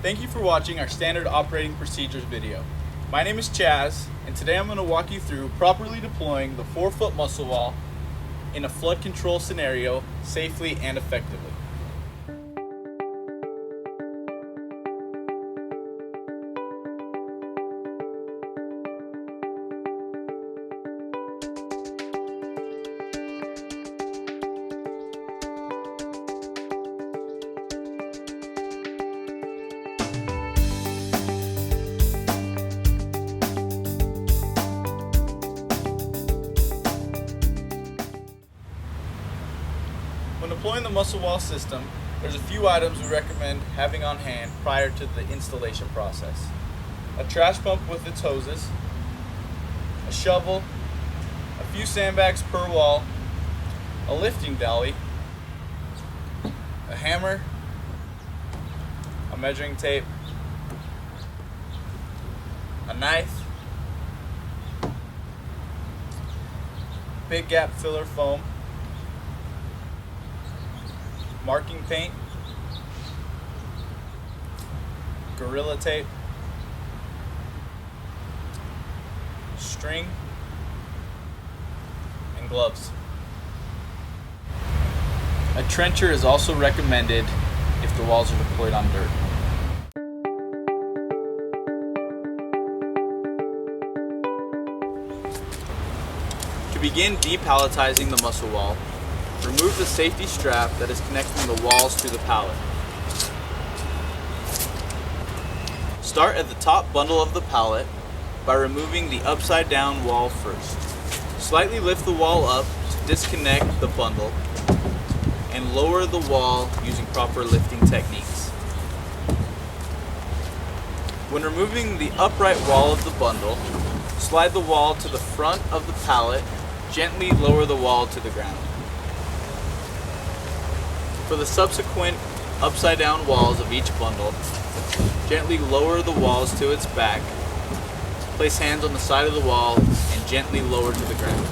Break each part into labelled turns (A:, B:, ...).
A: Thank you for watching our standard operating procedures video. My name is Chaz, and today I'm going to walk you through properly deploying the 4-foot muscle wall in a flood control scenario safely and effectively. When deploying the muscle wall system, there's a few items we recommend having on hand prior to the installation process. A trash pump with its hoses, a shovel, a few sandbags per wall, a lifting dolly, a hammer, a measuring tape, a knife, big gap filler foam, marking paint, Gorilla tape, string, and gloves. A trencher is also recommended if the walls are deployed on dirt. To begin depalletizing the muscle wall, remove the safety strap that is connecting the walls to the pallet. Start at the top bundle of the pallet by removing the upside down wall first. Slightly lift the wall up to disconnect the bundle and lower the wall using proper lifting techniques. When removing the upright wall of the bundle, slide the wall to the front of the pallet, gently lower the wall to the ground. For the subsequent upside down walls of each bundle, gently lower the walls to its back, place hands on the side of the wall, and gently lower to the ground.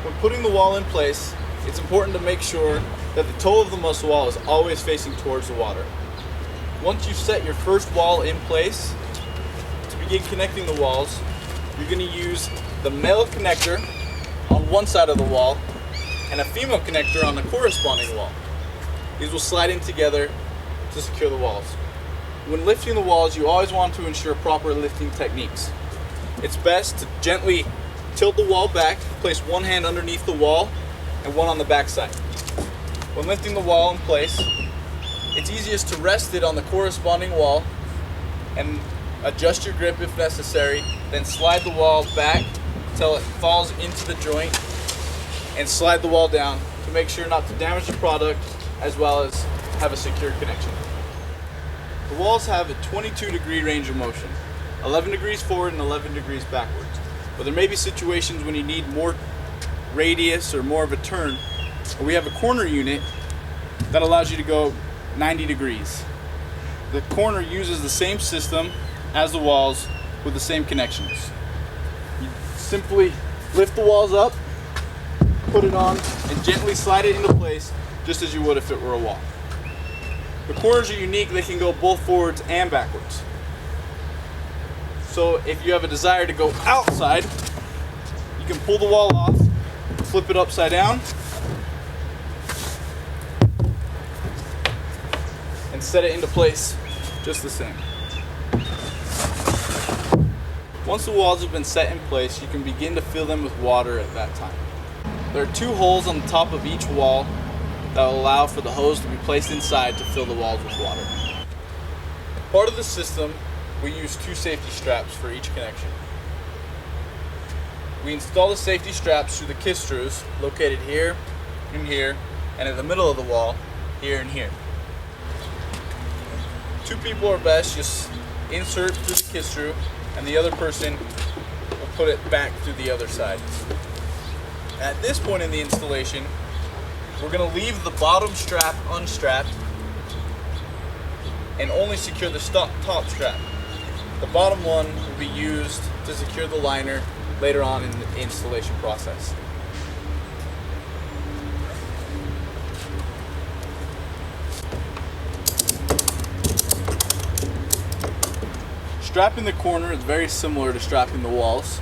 A: When putting the wall in place, it's important to make sure that the toe of the muscle wall is always facing towards the water. Once you've set your first wall in place, to begin connecting the walls, you're going to use the male connector on one side of the wall and a female connector on the corresponding wall. These will slide in together to secure the walls. When lifting the walls, you always want to ensure proper lifting techniques. It's best to gently tilt the wall back, place one hand underneath the wall and one on the back side. When lifting the wall in place, it's easiest to rest it on the corresponding wall and adjust your grip if necessary, then slide the wall back until it falls into the joint and slide the wall down to make sure not to damage the product as well as have a secure connection. The walls have a 22-degree range of motion, 11 degrees forward and 11 degrees backwards. But there may be situations when you need more radius or more of a turn. We have a corner unit that allows you to go 90 degrees. The corner uses the same system as the walls with the same connections. You simply lift the walls up, put it on, and gently slide it into place just as you would if it were a wall. The corners are unique, they can go both forwards and backwards. So if you have a desire to go outside, you can pull the wall off, flip it upside down, and set it into place just the same. Once the walls have been set in place, you can begin to fill them with water at that time. There are 2 holes on the top of each wall that will allow for the hose to be placed inside to fill the walls with water. Part of the system, we use 2 safety straps for each connection. We install the safety straps through the kiss screws located here and here, and in the middle of the wall, here and here. 2 people are best, just insert through the kiss screw, and the other person will put it back through the other side. At this point in the installation, we're going to leave the bottom strap unstrapped and only secure the top strap. The bottom one will be used to secure the liner later on in the installation process. Strapping the corner is very similar to strapping the walls.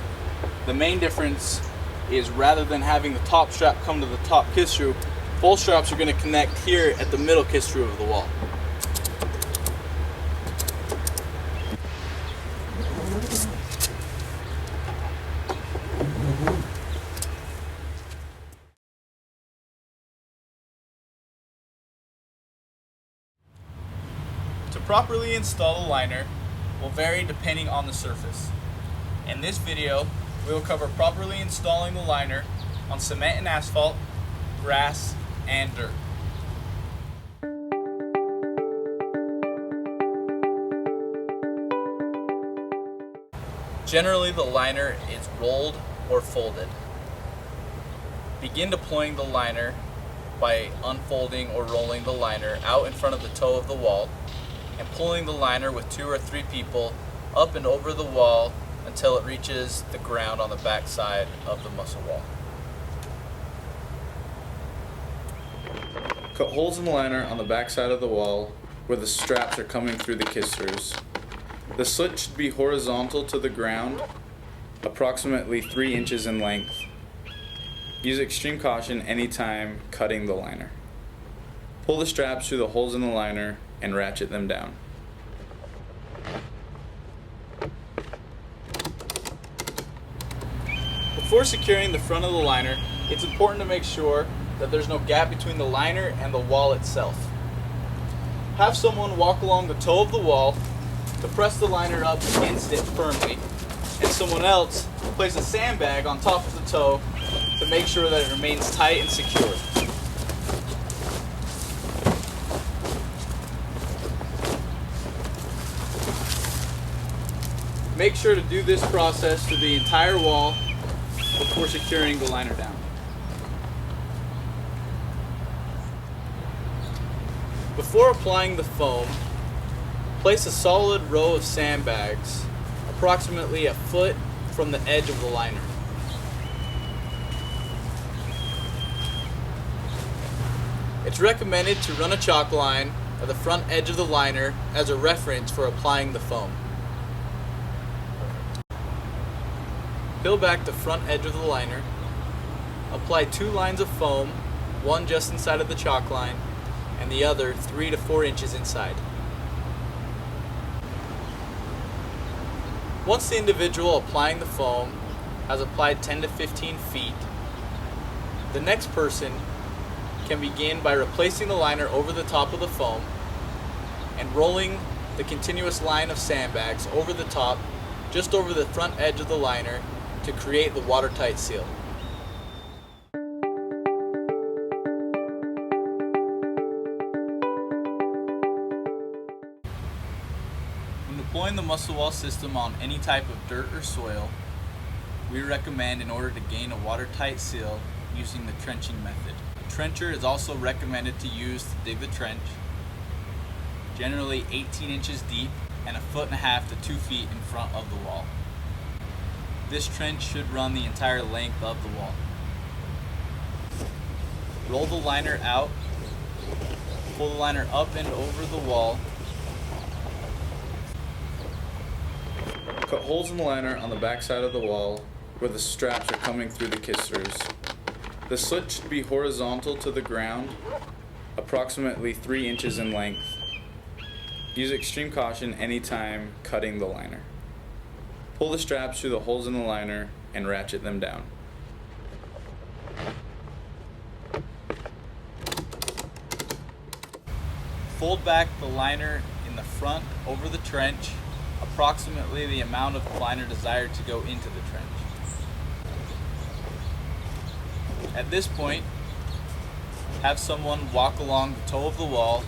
A: The main difference is rather than having the top strap come to the top kiss screw, both straps are going to connect here at the middle kiss screw of the wall. To properly install a liner will vary depending on the surface. In this video, we will cover properly installing the liner on cement and asphalt, grass, and dirt. Generally, the liner is rolled or folded. Begin deploying the liner by unfolding or rolling the liner out in front of the toe of the wall and pulling the liner with 2 or 3 people up and over the wall until it reaches the ground on the back side of the muscle wall. Cut holes in the liner on the back side of the wall where the straps are coming through the kiss screws. The slit should be horizontal to the ground, approximately 3 inches in length. Use extreme caution anytime cutting the liner. Pull the straps through the holes in the liner and ratchet them down. Before securing the front of the liner, it's important to make sure that there's no gap between the liner and the wall itself. Have someone walk along the toe of the wall to press the liner up against it firmly, and someone else place a sandbag on top of the toe to make sure that it remains tight and secure. Make sure to do this process through the entire wall before securing the liner down. Before applying the foam, place a solid row of sandbags approximately a foot from the edge of the liner. It's recommended to run a chalk line at the front edge of the liner as a reference for applying the foam. Peel back the front edge of the liner, apply 2 lines of foam, one just inside of the chalk line and the other 3 to 4 inches inside. Once the individual applying the foam has applied 10 to 15 feet, the next person can begin by replacing the liner over the top of the foam and rolling the continuous line of sandbags over the top, just over the front edge of the liner to create the watertight seal. When deploying the muscle wall system on any type of dirt or soil, we recommend, in order to gain a watertight seal, using the trenching method. A trencher is also recommended to use to dig the trench, generally 18 inches deep and 1.5 to 2 feet in front of the wall. This trench should run the entire length of the wall. Roll the liner out, pull the liner up and over the wall. Cut holes in the liner on the back side of the wall where the straps are coming through the kiss screws. The slit should be horizontal to the ground, approximately 3 inches in length. Use extreme caution anytime cutting the liner. Pull the straps through the holes in the liner and ratchet them down. Fold back the liner in the front over the trench, approximately the amount of liner desired to go into the trench. At this point, have someone walk along the toe of the wall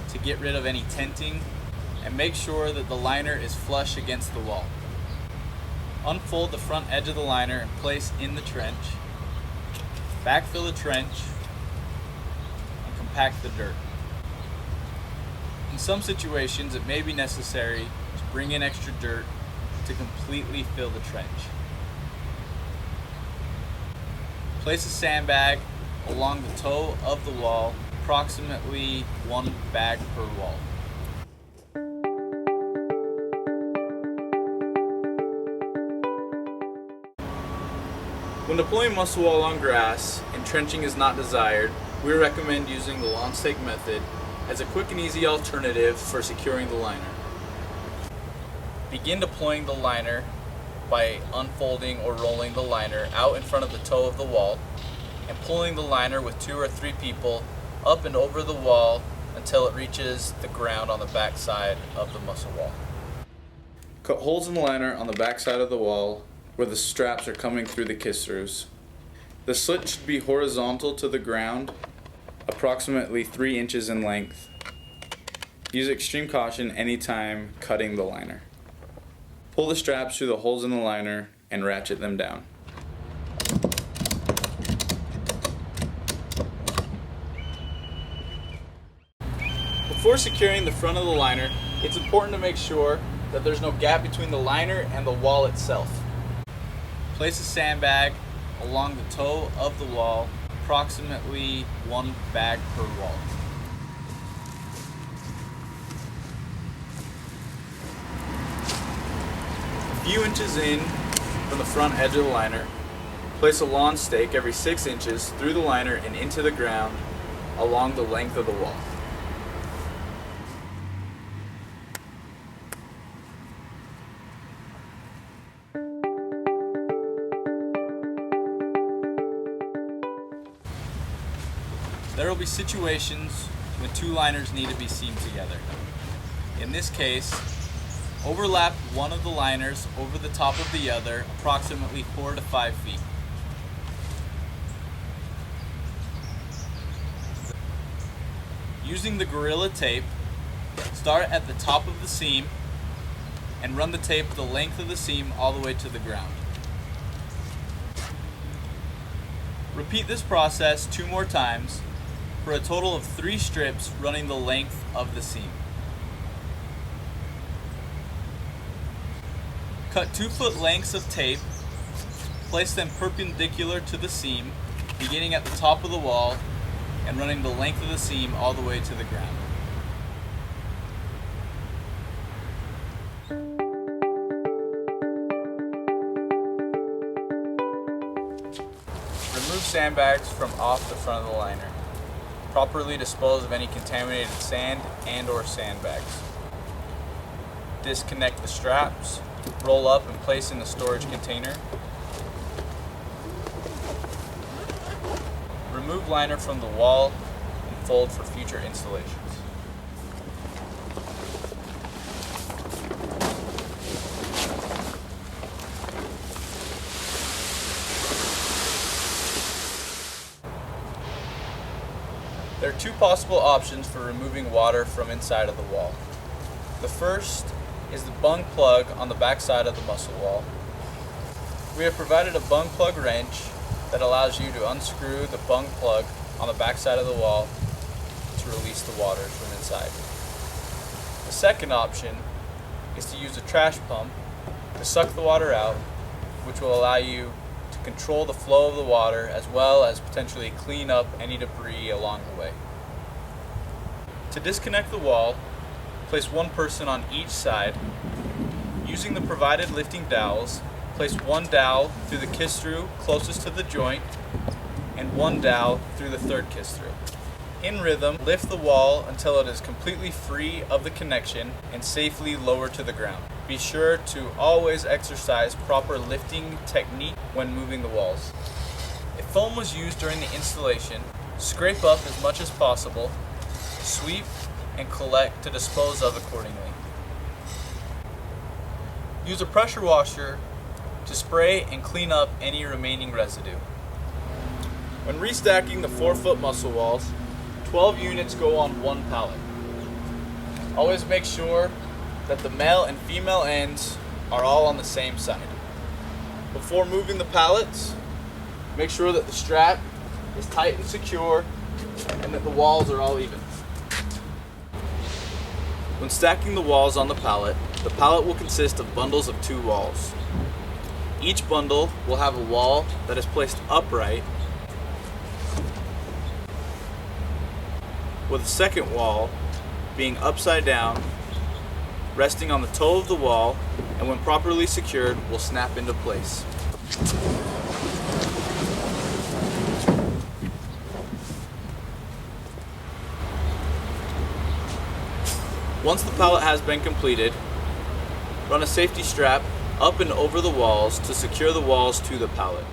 A: to get rid of any tenting and make sure that the liner is flush against the wall. Unfold the front edge of the liner and place in the trench. Backfill the trench and compact the dirt. In some situations, it may be necessary to bring in extra dirt to completely fill the trench. Place a sandbag along the toe of the wall, approximately 1 bag per wall. When deploying muscle wall on grass and trenching is not desired, we recommend using the lawn stake method as a quick and easy alternative for securing the liner. Begin deploying the liner by unfolding or rolling the liner out in front of the toe of the wall and pulling the liner with 2 or 3 people up and over the wall until it reaches the ground on the back side of the muscle wall. Cut holes in the liner on the back side of the wall where the straps are coming through the kiss-throughs. The slit should be horizontal to the ground, approximately 3 inches in length. Use extreme caution anytime cutting the liner. Pull the straps through the holes in the liner and ratchet them down. Before securing the front of the liner, it's important to make sure that there's no gap between the liner and the wall itself. Place a sandbag along the toe of the wall, approximately 1 bag per wall. A few inches in from the front edge of the liner, place a lawn stake every 6 inches through the liner and into the ground along the length of the wall. There will be situations when 2 liners need to be seamed together. In this case, overlap one of the liners over the top of the other approximately 4 to 5 feet. Using the Gorilla tape, start at the top of the seam and run the tape the length of the seam all the way to the ground. Repeat this process 2 more times for a total of 3 strips running the length of the seam. Cut 2-foot lengths of tape, place them perpendicular to the seam, beginning at the top of the wall and running the length of the seam all the way to the ground. Remove sandbags from off the front of the liner. Properly dispose of any contaminated sand and/or sandbags. Disconnect the straps, roll up and place in the storage container. Remove liner from the wall and fold for future installations. There are 2 possible options for removing water from inside of the wall. The first is the bung plug on the back side of the muscle wall. We have provided a bung plug wrench that allows you to unscrew the bung plug on the back side of the wall to release the water from inside. The second option is to use a trash pump to suck the water out, which will allow you to control the flow of the water as well as potentially clean up any debris along the way. To disconnect the wall, place 1 person on each side. Using the provided lifting dowels, place 1 dowel through the kiss-through closest to the joint and 1 dowel through the 3rd kiss-through. In rhythm, lift the wall until it is completely free of the connection and safely lower to the ground. Be sure to always exercise proper lifting technique when moving the walls. If foam was used during the installation, scrape up as much as possible, sweep and collect to dispose of accordingly. Use a pressure washer to spray and clean up any remaining residue. When restacking the 4-foot muscle walls, 12 units go on 1 pallet. Always make sure that the male and female ends are all on the same side. Before moving the pallets, make sure that the strap is tight and secure and that the walls are all even. When stacking the walls on the pallet will consist of bundles of 2 walls. Each bundle will have a wall that is placed upright, with the second wall being upside down, resting on the toe of the wall, and when properly secured will snap into place. Once the pallet has been completed, run a safety strap up and over the walls to secure the walls to the pallet.